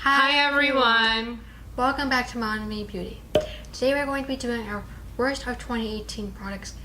Hi everyone! Welcome back to MomNMe Beauty. Today we're going to be doing our worst of 2018 products.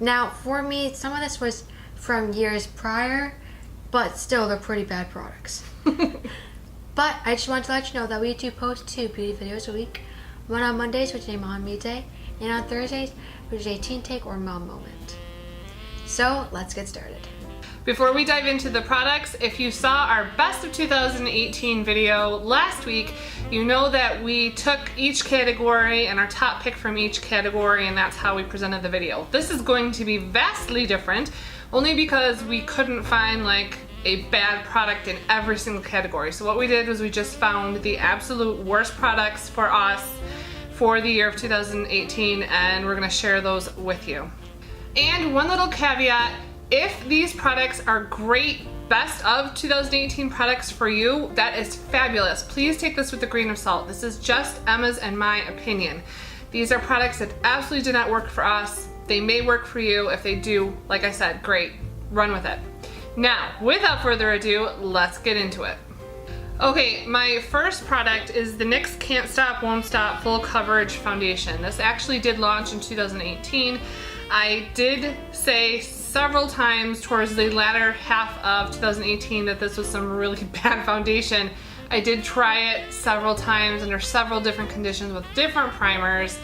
Now for me, some of this was from years prior, but still they're pretty bad products. But I just wanted to let you know that we do post 2 beauty videos a week. One on Mondays, which is a MomNMe day, and on Thursdays, which is a teen take or mom moment. So let's get started. Before we dive into the products, if you saw our best of 2018 video last week, you know that we took each category and our top pick from each category, and that's how we presented the video. This is going to be vastly different, only because we couldn't find like a bad product in every single category. So what we did was we just found the absolute worst products for us for the year of 2018, and we're gonna share those with you. And one little caveat, if these products are great best of 2018 products for you, that is fabulous. Please take this with a grain of salt. This is just Emma's and my opinion. These are products that absolutely did not work for us. They may work for you. If they do, like I said, great, run with it. Now, without further ado, let's get into it. Okay, my first product is the NYX Can't Stop, Won't Stop Full Coverage Foundation. This actually did launch in 2018. I did say several times towards the latter half of 2018 that this was some really bad foundation. I did try it several times under several different conditions with different primers,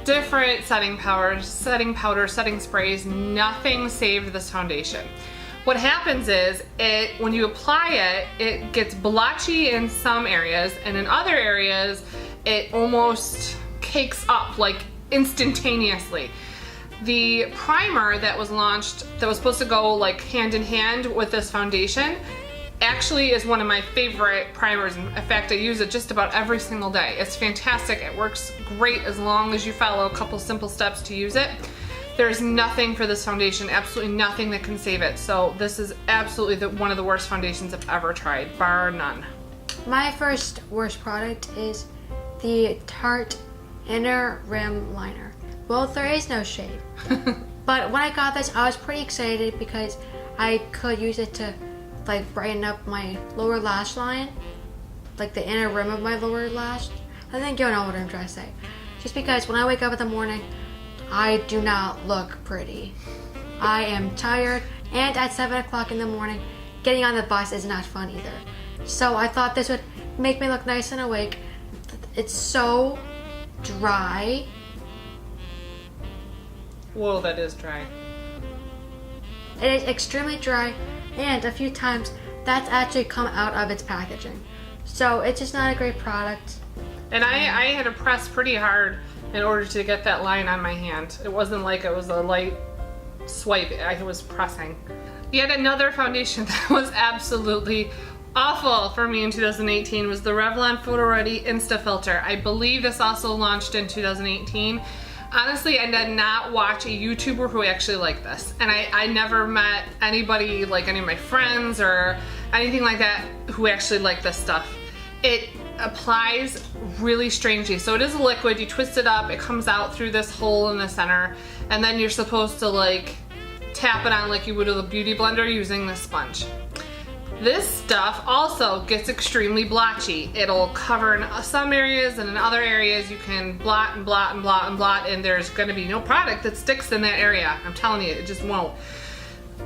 different setting powders, setting sprays. Nothing saved this foundation. What happens is, when you apply it, it gets blotchy in some areas, and in other areas, it almost cakes up like instantaneously. The primer that was launched, that was supposed to go like hand in hand with this foundation, actually is one of my favorite primers. In fact, I use it just about every single day. It's fantastic. It works great as long as you follow a couple simple steps to use it. There's nothing for this foundation, absolutely nothing that can save it. So this is absolutely one of the worst foundations I've ever tried, bar none. My first worst product is the Tarte Inner Rim Liner. Well, there is no shade. But when I got this, I was pretty excited because I could use it to like brighten up my lower lash line, like the inner rim of my lower lash. I think you know what I'm trying to say. Just because when I wake up in the morning, I do not look pretty. I am tired, and at 7 o'clock in the morning, getting on the bus is not fun either. So I thought this would make me look nice and awake. It's so dry. Whoa, that is dry. It is extremely dry, and a few times that's actually come out of its packaging. So it's just not a great product. And I had to press pretty hard in order to get that line on my hand. It wasn't like it was a light swipe, I was pressing. Yet another foundation that was absolutely awful for me in 2018 was the Revlon Photoready Insta-Filter. I believe this also launched in 2018. Honestly, I did not watch a YouTuber who actually liked this. And I never met anybody, like any of my friends or anything like that, who actually liked this stuff. It applies really strangely. So it is a liquid, you twist it up, it comes out through this hole in the center, and then you're supposed to like tap it on like you would with a beauty blender using the sponge. This stuff also gets extremely blotchy. It'll cover in some areas, and in other areas you can blot and blot and blot and blot, and there's gonna be no product that sticks in that area. I'm telling you, it just won't.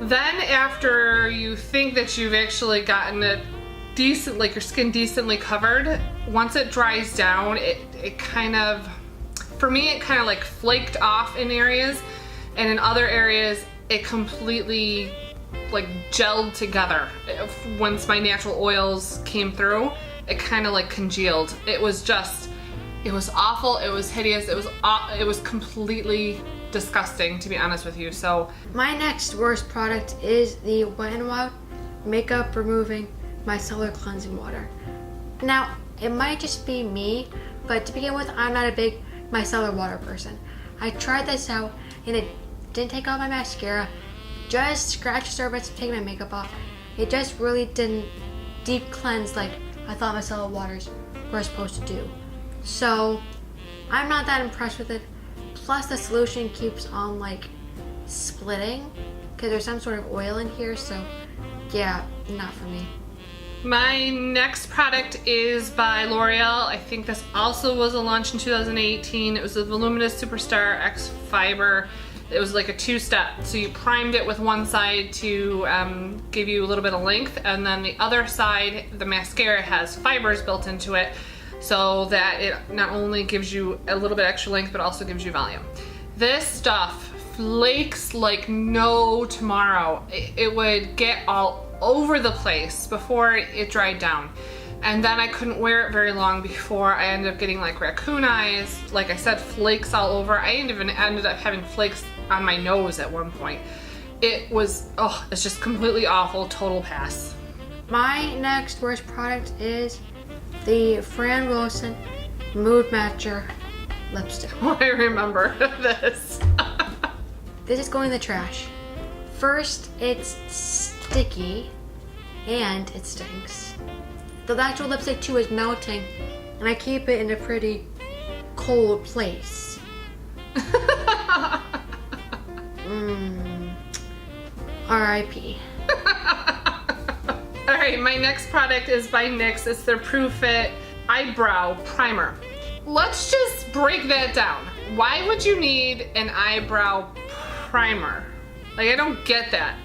Then after you think that you've actually gotten it decent, like your skin decently covered, once it dries down, it kind of, for me, it kind of like flaked off in areas, and in other areas it completely like gelled together. Once my natural oils came through, it kind of like congealed. It was awful, it was hideous, it was completely disgusting, to be honest with you. So my next worst product is the Wet n Wild Makeup Removing Micellar Cleansing Water. Now, it might just be me, but to begin with, I'm not a big micellar water person. I tried this out, and it didn't take off my mascara, just scratched the surface, taking my makeup off. It just really didn't deep cleanse like I thought micellar waters were supposed to do. So I'm not that impressed with it. Plus the solution keeps on like splitting because there's some sort of oil in here, so yeah, not for me. My next product is by L'Oreal. I think this also was a launch in 2018. It was the Voluminous Superstar X Fiber. It was like a two-step. So you primed it with one side to give you a little bit of length, and then the other side, the mascara has fibers built into it so that it not only gives you a little bit extra length but also gives you volume. This stuff flakes like no tomorrow. It would get all over the place before it dried down. And then I couldn't wear it very long before I ended up getting like raccoon eyes. Like I said, flakes all over. I even ended up having flakes on my nose at one point. It was, oh, it's just completely awful, total pass. My next worst product is the Fran Wilson Mood Matcher lipstick. Oh, I remember this. This is going in the trash. First, it's sticky and it stinks. The actual lipstick too is melting, and I keep it in a pretty cold place. R.I.P. Alright, my next product is by NYX. It's their Proof It Eyebrow Primer. Let's just break that down. Why would you need an eyebrow primer? Like, I don't get that.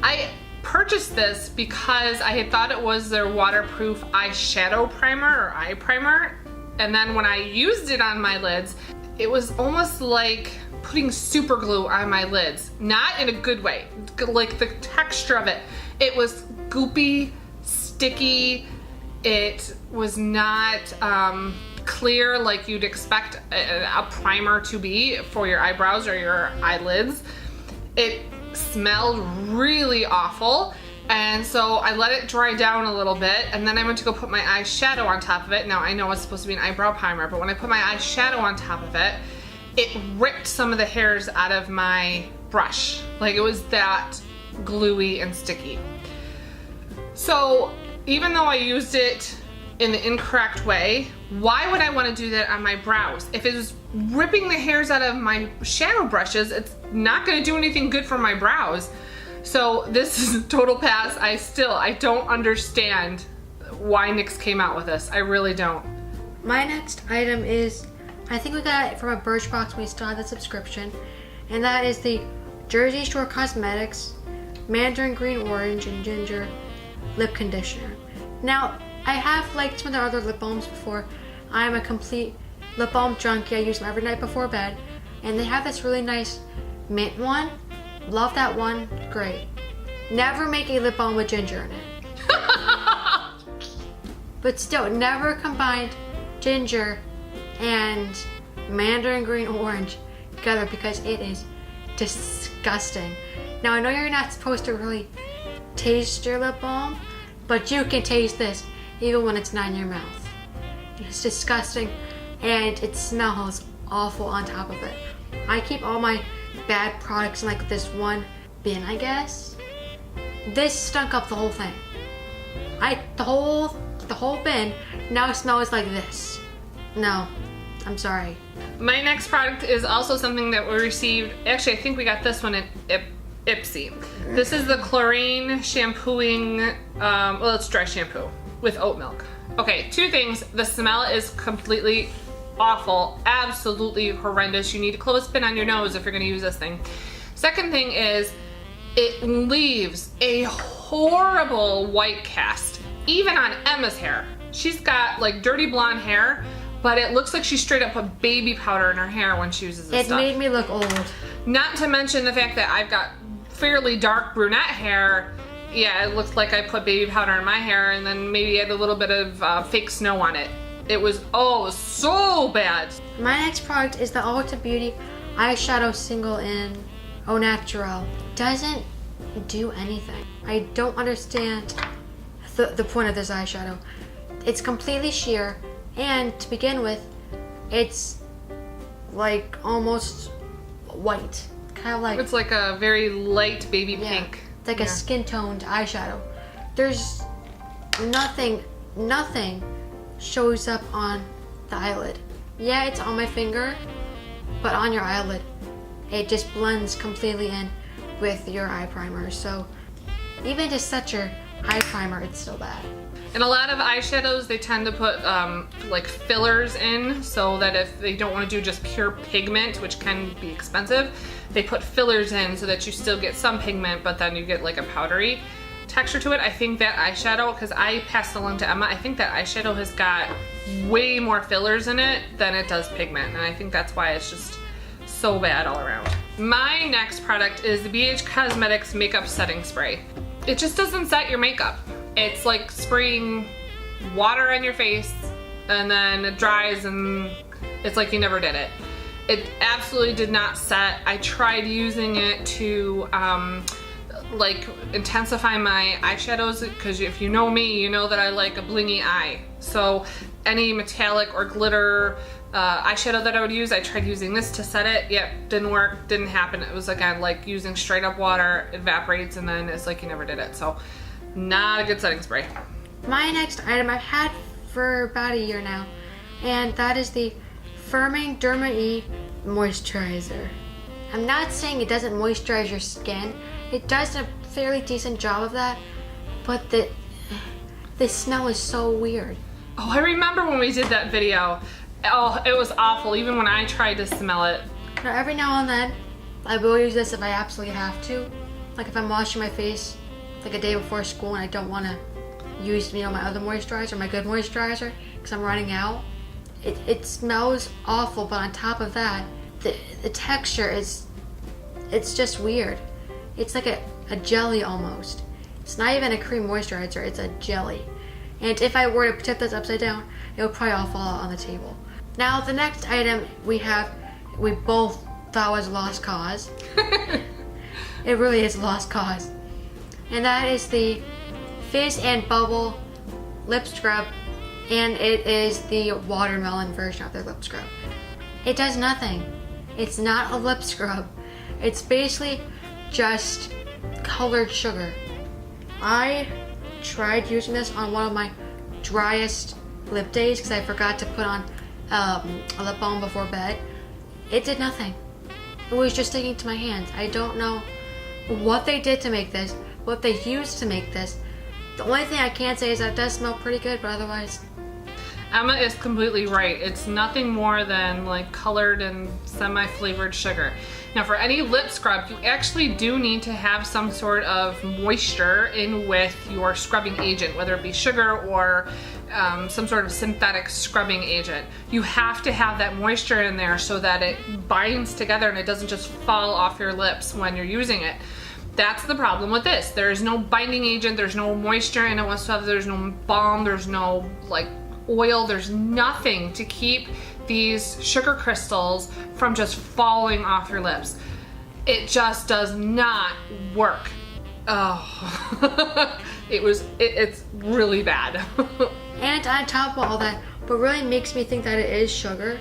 I purchased this because I had thought it was their waterproof eyeshadow primer or eye primer, and then when I used it on my lids, it was almost like putting super glue on my lids. Not in a good way, like the texture of it. It was goopy, sticky, it was not clear like you'd expect a primer to be for your eyebrows or your eyelids. It smelled really awful, and so I let it dry down a little bit, and then I went to go put my eyeshadow on top of it. Now I know it's supposed to be an eyebrow primer, but when I put my eyeshadow on top of it, it ripped some of the hairs out of my brush. Like, it was that gluey and sticky. So even though I used it in the incorrect way, why would I want to do that on my brows? If it was ripping the hairs out of my shadow brushes, it's not going to do anything good for my brows. So this is a total pass. I don't understand why NYX came out with this. I really don't. My next item is, I think we got it from a Birchbox when we still had the subscription, and that is the Jersey Shore Cosmetics Mandarin Green Orange and Ginger Lip Conditioner. Now, I have liked some of their other lip balms before. I'm a complete lip balm junkie. I use them every night before bed, and they have this really nice mint one. Love that one, great. Never make a lip balm with ginger in it. But still, never combined ginger and Mandarin Green Orange together because it is disgusting. Now, I know you're not supposed to really taste your lip balm, but you can taste this even when it's not in your mouth. It's disgusting, and it smells awful on top of it. I keep all my bad products in like this one bin, I guess. This stunk up the whole thing. The whole bin now smells like this. No, I'm sorry. My next product is also something that we received. Actually, I think we got this one at Ipsy. This is the Klorane shampooing, well, it's dry shampoo with oat milk. Okay, two things. The smell is completely awful, absolutely horrendous. You need a clothespin on your nose if you're gonna use this thing. Second thing is, it leaves a horrible white cast, even on Emma's hair. She's got like dirty blonde hair, but it looks like she straight up put baby powder in her hair when she uses this stuff. It made me look old. Not to mention the fact that I've got fairly dark brunette hair. Yeah, it looks like I put baby powder in my hair and then maybe had a little bit of fake snow on it. It was, oh, so bad. My next product is the Ulta Beauty eyeshadow single in Au Naturel. Doesn't do anything. I don't understand the point of this eyeshadow. It's completely sheer, and to begin with, it's like almost white. Kind of like, it's like a very light baby pink. It's like a skin toned eyeshadow. There's nothing shows up on the eyelid. Yeah, it's on my finger, but on your eyelid, it just blends completely in with your eye primer. So even to set your eye primer, it's still bad. And a lot of eyeshadows, they tend to put like fillers in, so that if they don't want to do just pure pigment, which can be expensive, they put fillers in so that you still get some pigment, but then you get like a powdery texture to it. I think that eyeshadow, because I passed along to Emma, I think that eyeshadow has got way more fillers in it than it does pigment, and I think that's why it's just so bad all around. My next product is the BH Cosmetics Makeup Setting Spray. It just doesn't set your makeup. It's like spraying water on your face and then it dries and it's like you never did it. It absolutely did not set. I tried using it to like intensify my eyeshadows, because if you know me, you know that I like a blingy eye. So any metallic or glitter eyeshadow that I would use, I tried using this to set it. Yep, didn't work, didn't happen. It was again like using straight up water, evaporates, and then it's like you never did it. So not a good setting spray. My next item I've had for about a year now, and that is the Firming DMAE Moisturizer. I'm not saying it doesn't moisturize your skin. It does a fairly decent job of that, but the smell is so weird. Oh, I remember when we did that video. Oh, it was awful, even when I tried to smell it. Now, every now and then, I will use this if I absolutely have to. Like if I'm washing my face like a day before school and I don't want to use, you know, my other moisturizer, my good moisturizer, because I'm running out. It smells awful, but on top of that, the texture is, it's just weird. It's like a jelly almost. It's not even a cream moisturizer, it's a jelly. And if I were to tip this upside down, it would probably all fall out on the table. Now the next item we both thought was lost cause. It really is lost cause. And that is the Fizz and Bubble Lip Scrub, and it is the watermelon version of their lip scrub. It does nothing. It's not a lip scrub. It's basically just colored sugar. I tried using this on one of my driest lip days because I forgot to put on a lip balm before bed. It did nothing. It was just sticking to my hands. I don't know what they did to make this, what they used to make this. The only thing I can say is that it does smell pretty good, but otherwise... Emma is completely right. It's nothing more than like colored and semi-flavored sugar. Now for any lip scrub, you actually do need to have some sort of moisture in with your scrubbing agent, whether it be sugar or some sort of synthetic scrubbing agent. You have to have that moisture in there so that it binds together and it doesn't just fall off your lips when you're using it. That's the problem with this. There's no binding agent, there's no moisture in it whatsoever, there's no balm, there's no like oil, there's nothing to keep these sugar crystals from just falling off your lips. It just does not work. Oh, it's really bad. And on top of all that, what really makes me think that it is sugar,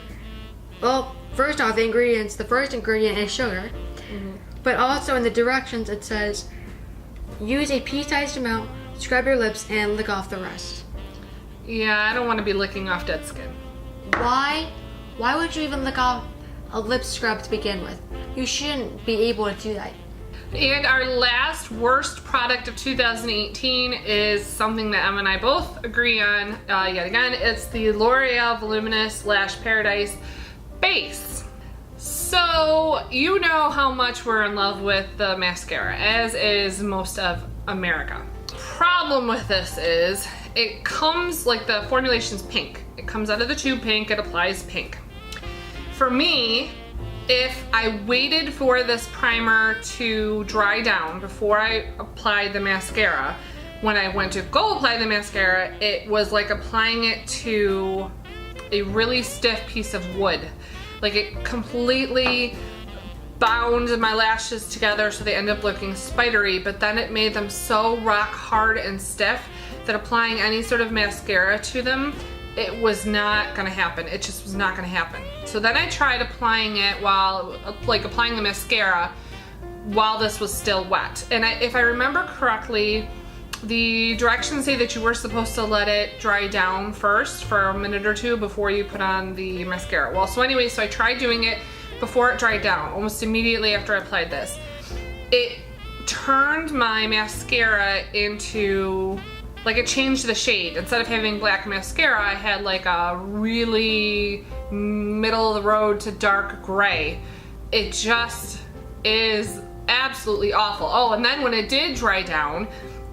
well, first off, the ingredients, the first ingredient is sugar, but also in the directions it says, use a pea-sized amount, scrub your lips, and lick off the rest. Yeah, I don't want to be licking off dead skin. Why? Why would you even lick off a lip scrub to begin with? You shouldn't be able to do that. And our last worst product of 2018 is something that Emma and I both agree on yet again. It's the L'Oreal Voluminous Lash Paradise Base. So, you know how much we're in love with the mascara, as is most of America. Problem with this is, it comes, like the formulation's pink. It comes out of the tube pink, it applies pink. For me, if I waited for this primer to dry down before I applied the mascara, when I went to go apply the mascara, it was like applying it to a really stiff piece of wood. Like it completely bound my lashes together so they end up looking spidery, but then it made them so rock hard and stiff that applying any sort of mascara to them, it was not gonna happen. It just was not gonna happen. So then I tried applying it while, like applying the mascara while this was still wet. And if I remember correctly, the directions say that you were supposed to let it dry down first for a minute or two before you put on the mascara. Well, so anyway, so I tried doing it before it dried down, almost immediately after I applied this. It turned my mascara into like it changed the shade. Instead of having black mascara, I had like a really middle of the road to dark gray. It just is absolutely awful. Oh, and then when it did dry down,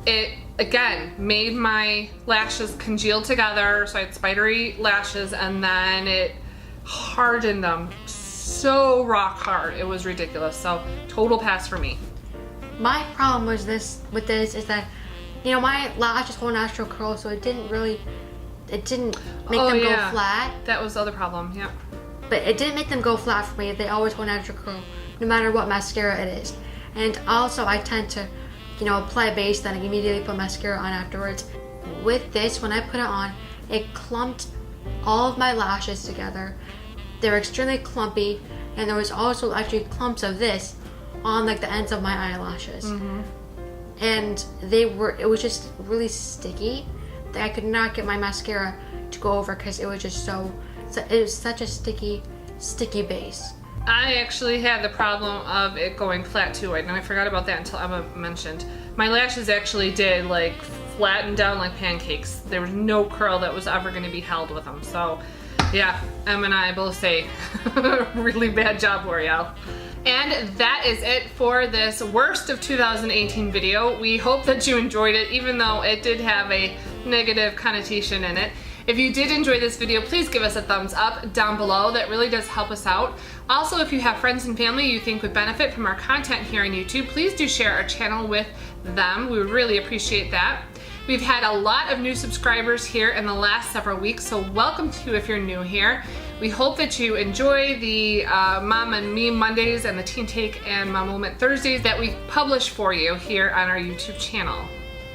it again made my lashes congeal together, so I had spidery lashes, and then it hardened them so rock hard. It was ridiculous. So total pass for me. My problem was with this is that, you know, my lashes hold natural curl, so it didn't make them go flat. That was the other problem. Yep. But it didn't make them go flat for me. They always hold natural curl, no matter what mascara it is. And also, I tend to, you know, apply base, then immediately put mascara on afterwards. With this, when I put it on, it clumped all of my lashes together. They were extremely clumpy, and there was also actually clumps of this on like the ends of my eyelashes. And it was just really sticky that I could not get my mascara to go over because it was just it was such a sticky base. I actually had the problem of it going flat too, and I forgot about that until Emma mentioned. My lashes actually did like flatten down like pancakes. There was no curl that was ever going to be held with them. So yeah, Emma and I both say really bad job, L'Oreal. And that is it for this worst of 2018 video. We hope that you enjoyed it, even though it did have a negative connotation in it. If you did enjoy this video, please give us a thumbs up down below. That really does help us out. Also, if you have friends and family you think would benefit from our content here on YouTube, please do share our channel with them. We would really appreciate that. We've had a lot of new subscribers here in the last several weeks, so welcome to you if you're new here. We hope that you enjoy the MomNMe Mondays and the Teen Take and Mom Moment Thursdays that we publish for you here on our YouTube channel.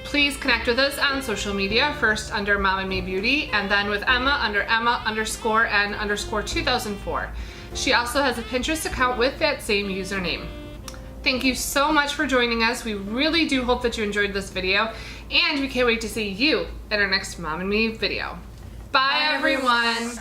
Please connect with us on social media, first under MomNMe Beauty, and then with Emma under Emma_N_2004. She also has a Pinterest account with that same username. Thank you so much for joining us. We really do hope that you enjoyed this video, and we can't wait to see you in our next MomNMe video. Bye everyone!